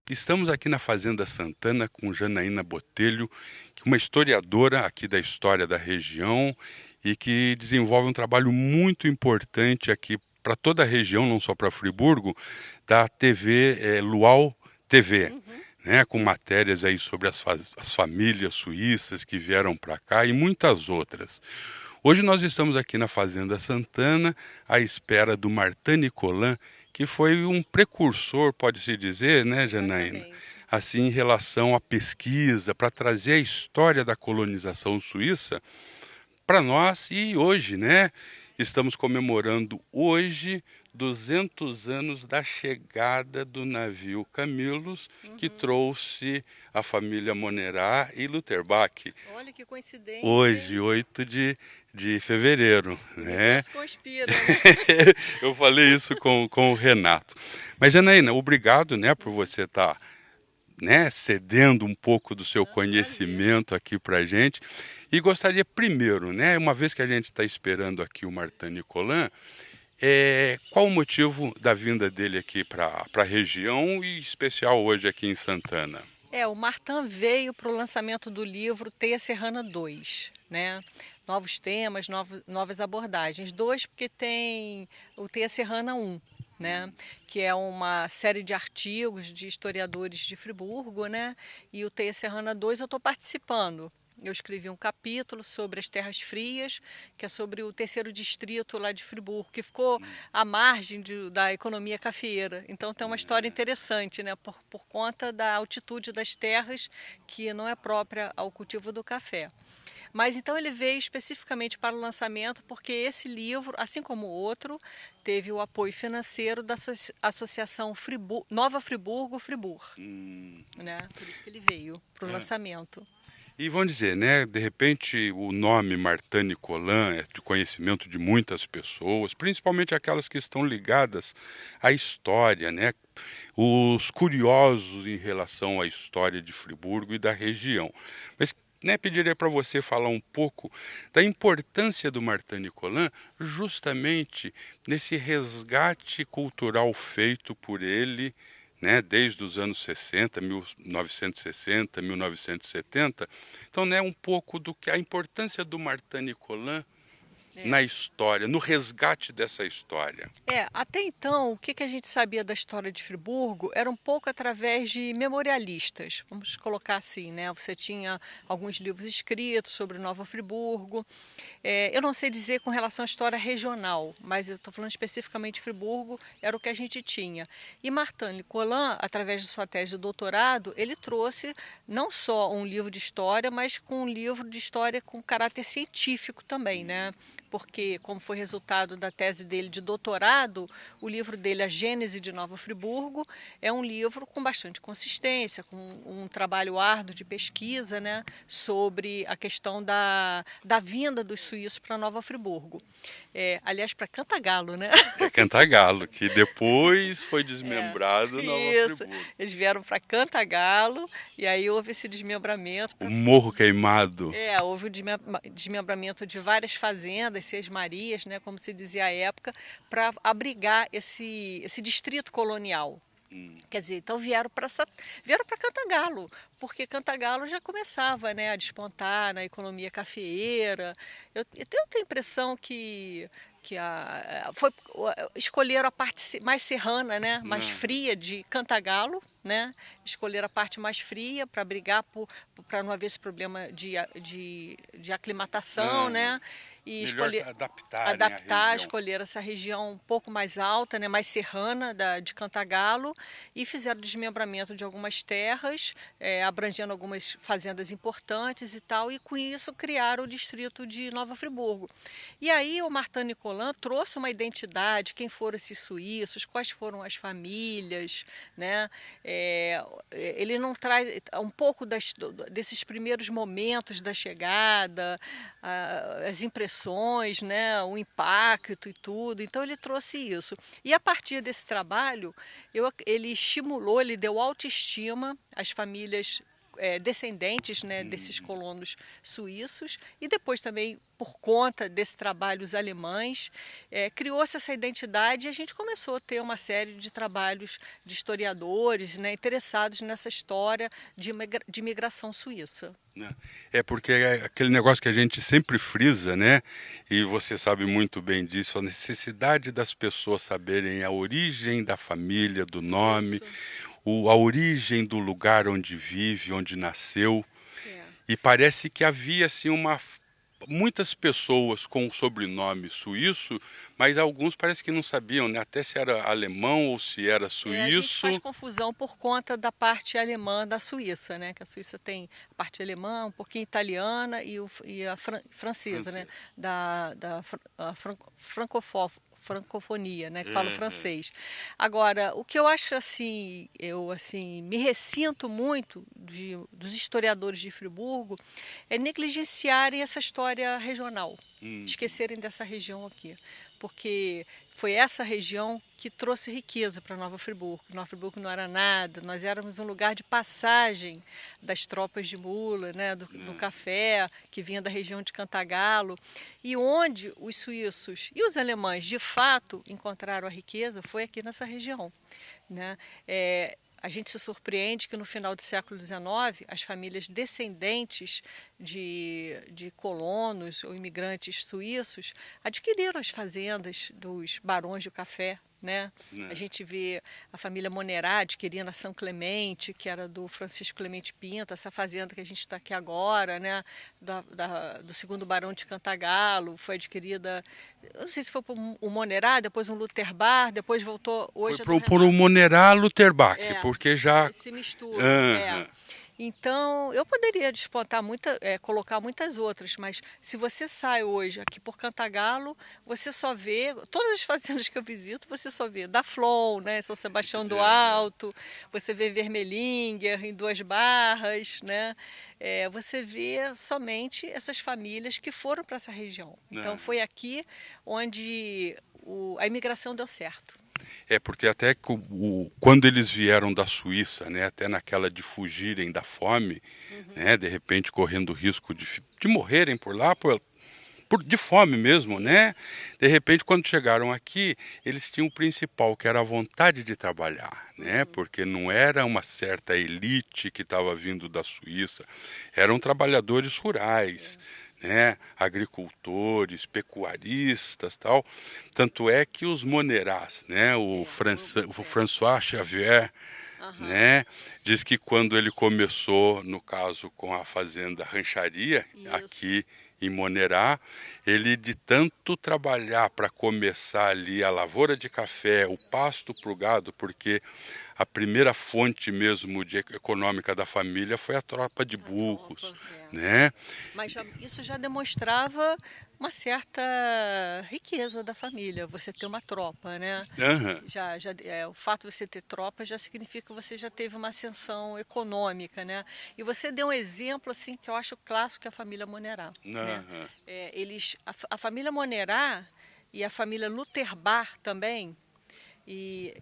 Estamos aqui na Fazenda Santana com Janaína Botelho, que é uma historiadora aqui da história da região e que desenvolve um trabalho muito importante aqui para toda a região, não só para Friburgo, da TV Luau TV, Uhum. né, com matérias aí sobre as famílias suíças que vieram para cá e muitas outras. Hoje nós estamos aqui na Fazenda Santana à espera do Martin Nicolan, que foi um precursor, pode-se dizer, né, Janaína? Exatamente. Assim, em relação à pesquisa, para trazer a história da colonização suíça para nós e hoje, né? Estamos comemorando hoje 200 anos da chegada do navio Camillus, que Uhum. trouxe a família Monerá e Lutherbach. Olha que coincidência, Hoje, hein? 8 de fevereiro, O né? universo conspira, né? Eu falei isso com o Renato. Mas, Janaína, obrigado, né, por Uhum. você estar, né, cedendo um pouco do seu Não, imagina. conhecimento aqui para gente. E gostaria primeiro, né, uma vez que a gente está esperando aqui o Martin Nicolan, qual o motivo da vinda dele aqui para a região e em especial hoje aqui em Santana? O Martin veio para o lançamento do livro Teia Serrana 2, né? Novos temas, novas abordagens. 2 porque tem o Teia Serrana 1, né? Que é uma série de artigos de historiadores de Friburgo, né? E o Teia Serrana 2 eu estou participando. Eu escrevi um capítulo sobre as terras frias, que é sobre o terceiro distrito lá de Friburgo, que ficou à margem da economia cafeeira. Então tem uma história interessante, né, por conta da altitude das terras, que não é própria ao cultivo do café. Mas então ele veio especificamente para o lançamento porque esse livro, assim como o outro, teve o apoio financeiro da Associação Nova Friburgo Fribur, Hum, né? Por isso que ele veio para o é. lançamento. E vão dizer, né? De repente, o nome Martin Nicolan é de conhecimento de muitas pessoas, principalmente aquelas que estão ligadas à história, né? Os curiosos em relação à história de Friburgo e da região. Mas, né, pediria para você falar um pouco da importância do Martin Nicolan justamente nesse resgate cultural feito por ele, né, desde os anos 60, 1960, 1970. Então, né, um pouco do que a importância do Martin Nicolan É. na história, no resgate dessa história. Até então, o que a gente sabia da história de Friburgo era um pouco através de memorialistas, vamos colocar assim, né? Você tinha alguns livros escritos sobre Nova Friburgo. Eu não sei dizer com relação à história regional, mas eu estou falando especificamente de Friburgo, era o que a gente tinha. E Martin Nicolan, através de sua tese de doutorado, ele trouxe não só um livro de história, mas com um livro de história com caráter científico também, né? Porque, como foi resultado da tese dele de doutorado, o livro dele, A Gênese de Nova Friburgo, é um livro com bastante consistência, com um trabalho árduo de pesquisa, né, sobre a questão da vinda dos suíços para Nova Friburgo. Aliás, para Cantagalo, né? É Cantagalo, que depois foi É, desmembrado Nova isso. Friburgo. Eles vieram para Cantagalo e aí houve esse desmembramento O para Morro Queimado. houve o desmembramento de várias fazendas, Marias, né, como se dizia à época, para abrigar esse distrito colonial. Quer dizer, então vieram para Cantagalo, porque Cantagalo já começava, né, a despontar na economia cafeeira. Eu tenho a impressão escolheram a parte mais serrana, né, mais Aham. fria de Cantagalo, né? Escolheram a parte mais fria para brigar para não haver esse problema de aclimatação, Aham. né? E Melhor escolher adaptarem a região. escolher essa região um pouco mais alta, né, mais serrana de Cantagalo e fizeram desmembramento de algumas terras, abrangendo algumas fazendas importantes e tal, e com isso criaram o distrito de Nova Friburgo. E aí o Martin Nicolan trouxe uma identidade, quem foram esses suíços, quais foram as famílias, né? Ele não traz um pouco desses primeiros momentos da chegada, as impressões, né, o impacto e tudo. Então ele trouxe isso. E a partir desse trabalho, ele estimulou, ele deu autoestima às famílias descendentes, né, desses colonos suíços, e depois também por conta desse trabalho os alemães, criou-se essa identidade e a gente começou a ter uma série de trabalhos de historiadores, né, interessados nessa história de imigração suíça. É porque é aquele negócio que a gente sempre frisa, né? E você sabe muito bem disso, a necessidade das pessoas saberem a origem da família, do nome, Isso. a origem do lugar onde vive, onde nasceu. É. E parece que havia assim muitas pessoas com o sobrenome suíço, mas alguns parece que não sabiam, né? Até se era alemão ou se era A gente faz suíço. confusão por conta da parte alemã da Suíça, né? Que a Suíça tem a parte alemã, um pouquinho italiana e a francesa, né? Francofonia, né? Que fala o francês. Agora, o que eu acho assim, eu assim me ressinto muito dos historiadores de Friburgo é negligenciarem essa história regional, esquecerem dessa região aqui, porque foi essa região que trouxe riqueza para Nova Friburgo. Nova Friburgo não era nada, nós éramos um lugar de passagem das tropas de mula, né, do café, que vinha da região de Cantagalo, e onde os suíços e os alemães, de fato, encontraram a riqueza foi aqui nessa região, né? A gente se surpreende que no final do século XIX, as famílias descendentes de colonos ou imigrantes suíços adquiriram as fazendas dos barões do café, né? A gente vê a família Monerá adquirindo a São Clemente, que era do Francisco Clemente Pinto, essa fazenda que a gente está aqui agora, né? Do segundo barão de Cantagalo, foi adquirida, eu não sei se foi por um Monerá, depois um Lutherbach, depois voltou hoje Foi por um Monerá Lutherbach, porque já... se mistura. Então, eu poderia despontar colocar muitas outras, mas se você sai hoje aqui por Cantagalo, você só vê, todas as fazendas que eu visito, você só vê da Flon, né, São Sebastião do Alto, você vê Vermelinger em Duas Barras, né? Você vê somente essas famílias que foram para essa região. Então, foi aqui onde a imigração deu certo. Porque até quando eles vieram da Suíça, né, até naquela de fugirem da fome, né, de repente correndo o risco de morrerem por lá, de fome mesmo, né? De repente, quando chegaram aqui, eles tinham o principal, que era a vontade de trabalhar, né? Porque não era uma certa elite que estava vindo da Suíça, eram trabalhadores rurais, né? Agricultores, pecuaristas, tal. Tanto é que os Monerás, né? O François Xavier, né? Diz que quando ele começou, no caso, com a fazenda Rancharia, aqui em Monerá, ele de tanto trabalhar para começar ali a lavoura de café, o pasto para o gado, porque a primeira fonte mesmo econômica da família foi a tropa de burros, né? Mas isso já demonstrava uma certa riqueza da família, você ter uma tropa, né? O fato de você ter tropa já significa que você já teve uma ascensão econômica, né? E você deu um exemplo assim que eu acho clássico, que é a família Monerá, né? A família Monerá e a família Lutherbach também, e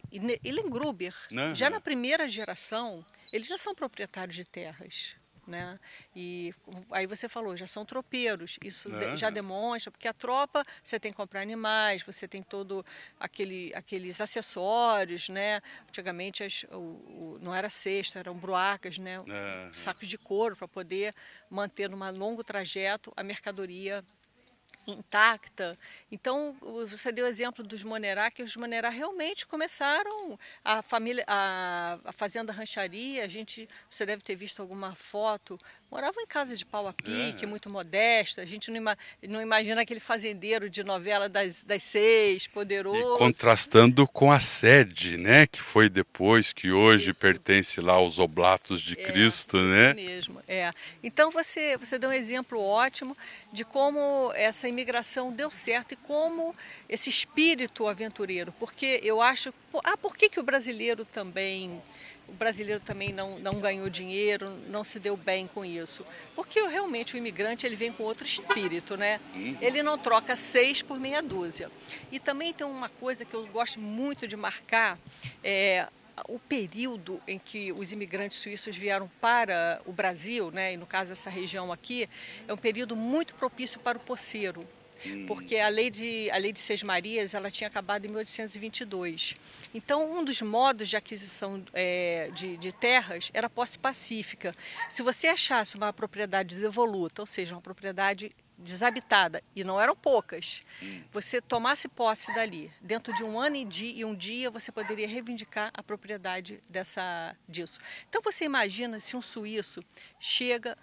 Lengruber, já na primeira geração, eles já são proprietários de terras, né? E aí você falou, já são tropeiros, isso já demonstra, porque a tropa, você tem que comprar animais, você tem todo aqueles acessórios, né? Antigamente não era cesta, eram bruacas, né? Sacos de couro para poder manter num longo trajeto a mercadoria intacta. Então, você deu o exemplo dos Monerá, que os Monerá realmente começaram a fazenda Rancharia, você deve ter visto alguma foto, moravam em casa de pau a pique, muito modesta, a gente não imagina aquele fazendeiro de novela das seis, poderoso. E contrastando com a sede, né, que foi depois, que hoje pertence lá aos Oblatos de Cristo, né? Isso mesmo, Então, você deu um exemplo ótimo de como essa imigração deu certo e como esse espírito aventureiro, porque eu acho, por que o brasileiro também não ganhou dinheiro, não se deu bem com isso? Porque realmente o imigrante ele vem com outro espírito, né? Ele não troca 6 por meia dúzia. E também tem uma coisa que eu gosto muito de marcar, o período em que os imigrantes suíços vieram para o Brasil, né, e no caso essa região aqui, é um período muito propício para o poceiro. Porque a lei de Seis Marias ela tinha acabado em 1822. Então, um dos modos de aquisição de terras era a posse pacífica. Se você achasse uma propriedade devoluta, ou seja, uma propriedade desabitada, e não eram poucas, você tomasse posse dali, dentro de um ano e um dia você poderia reivindicar a propriedade disso. Então você imagina se um suíço chega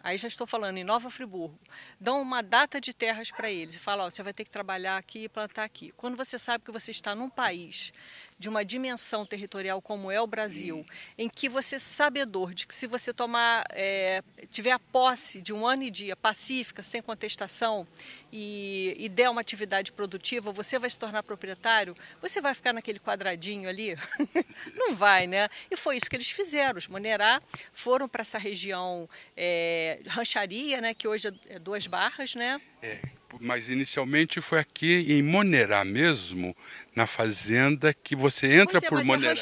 aí já estou falando em Nova Friburgo, dão uma data de terras para eles e fala, ó, você vai ter que trabalhar aqui e plantar aqui. Quando você sabe que você está num país de uma dimensão territorial como é o Brasil, em que você é sabedor de que se você tiver a posse de um ano e dia pacífica, sem contestação, e der uma atividade produtiva, você vai se tornar proprietário, você vai ficar naquele quadradinho ali? Não vai, né? E foi isso que eles fizeram. Os Monerá foram para essa região Rancharia, né, que hoje é Duas Barras, né? Mas inicialmente foi aqui em Monerá mesmo, na fazenda que você entra por Monerá.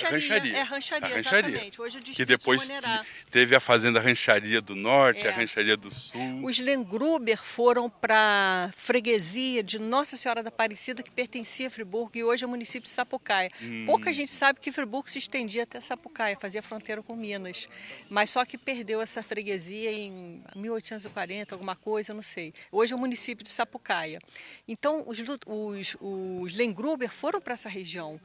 Rancharia, exatamente. Hoje o distrito que depois de Monerá. teve a fazenda Rancharia do Norte, a Rancharia do Sul. Os Lengruber foram para a freguesia de Nossa Senhora da Aparecida, que pertencia a Friburgo, e hoje é o município de Sapucaia. Pouca gente sabe que Friburgo se estendia até Sapucaia, fazia fronteira com Minas. Mas só que perdeu essa freguesia em 1840, alguma coisa, não sei. Hoje é o município de Sapucaia. Então, os Lengruber foram para essa região.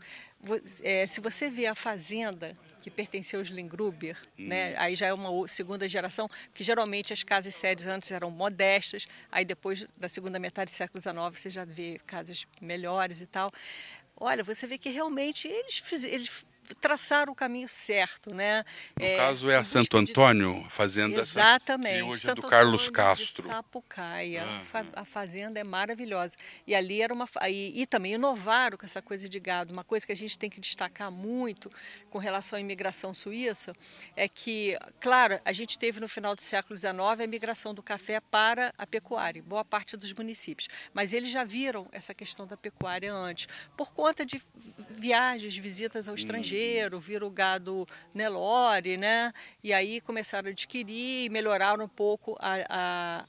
Se você vê a fazenda que pertenceu aos Lengruber, né, aí já é uma segunda geração, que geralmente as casas séries antes eram modestas, aí depois da segunda metade do século XIX você já vê casas melhores e tal. Olha, você vê que realmente eles traçaram o caminho certo, né? No caso é a Santo Antônio, a fazenda. Exatamente. Que hoje Santo é do Carlos Antônio Castro. De Sapucaia. A fazenda é maravilhosa. E ali era e também inovaram com essa coisa de gado. Uma coisa que a gente tem que destacar muito com relação à imigração suíça é que, claro, a gente teve no final do século XIX a imigração do café para a pecuária, boa parte dos municípios. Mas eles já viram essa questão da pecuária antes, por conta de viagens, visitas ao estrangeiro, viram o gado Nelore, né? E aí começaram a adquirir e melhoraram um pouco a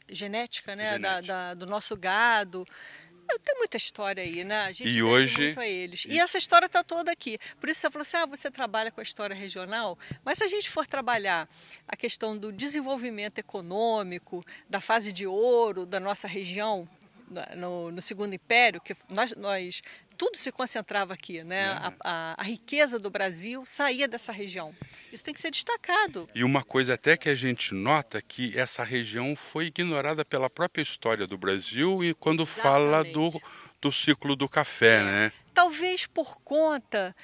genética, né? Do nosso gado. Tem muita história aí, né? A gente deve muito a eles. E essa história está toda aqui. Por isso você falou assim, você trabalha com a história regional, mas se a gente for trabalhar a questão do desenvolvimento econômico, da fase de ouro da nossa região, no Segundo Império, que nós tudo se concentrava aqui, né? A riqueza do Brasil saía dessa região. Isso tem que ser destacado. E uma coisa até que a gente nota que essa região foi ignorada pela própria história do Brasil e quando fala do ciclo do café, né? Talvez por conta,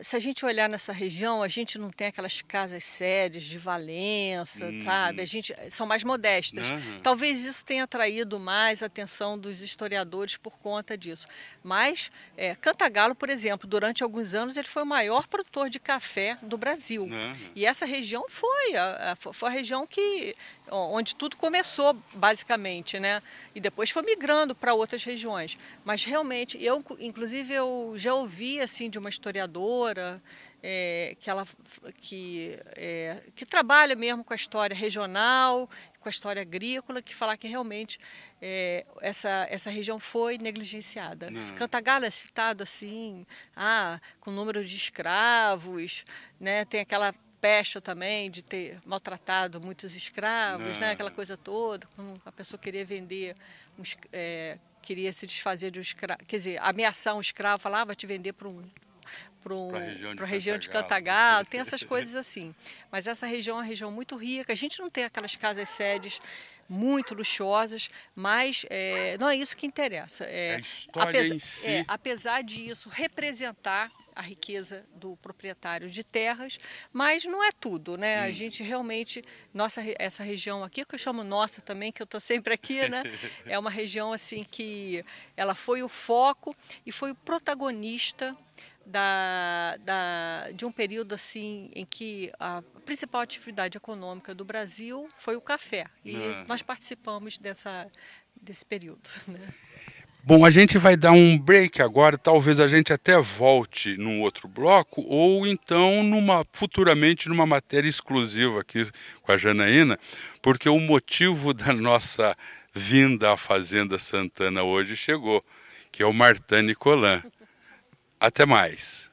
se a gente olhar nessa região, a gente não tem aquelas casas sérias de Valença, sabe? São mais modestas. Talvez isso tenha atraído mais a atenção dos historiadores por conta disso. Mas Cantagalo, por exemplo, durante alguns anos ele foi o maior produtor de café do Brasil. E essa região foi a região onde tudo começou, basicamente, né? E depois foi migrando para outras regiões. Mas realmente, inclusive eu já ouvi assim de uma historiadora que trabalha mesmo com a história regional, com a história agrícola, que fala que realmente essa região foi negligenciada. Cantagalo é citado assim, com número de escravos, né? Tem aquela pecha também de ter maltratado muitos escravos, né? Aquela coisa toda, quando a pessoa queria vender queria se desfazer de um escravo, quer dizer, ameaçar um escravo, falava, vou te vender para a região de Cantagalo, tem essas coisas assim. Mas essa região é uma região muito rica, a gente não tem aquelas casas sedes muito luxuosas, mas não é isso que interessa. A história em si. Apesar disso representar a riqueza do proprietário de terras, mas não é tudo, né? A gente realmente, essa região aqui, que eu chamo nossa também, que eu estou sempre aqui, né? É uma região assim que ela foi o foco e foi o protagonista de um período assim em que a principal atividade econômica do Brasil foi o café. E nós participamos desse período, né? Bom, a gente vai dar um break agora, talvez a gente até volte num outro bloco, ou então futuramente numa matéria exclusiva aqui com a Janaína, porque o motivo da nossa vinda à Fazenda Santana hoje chegou, que é o Martani Colan. Até mais.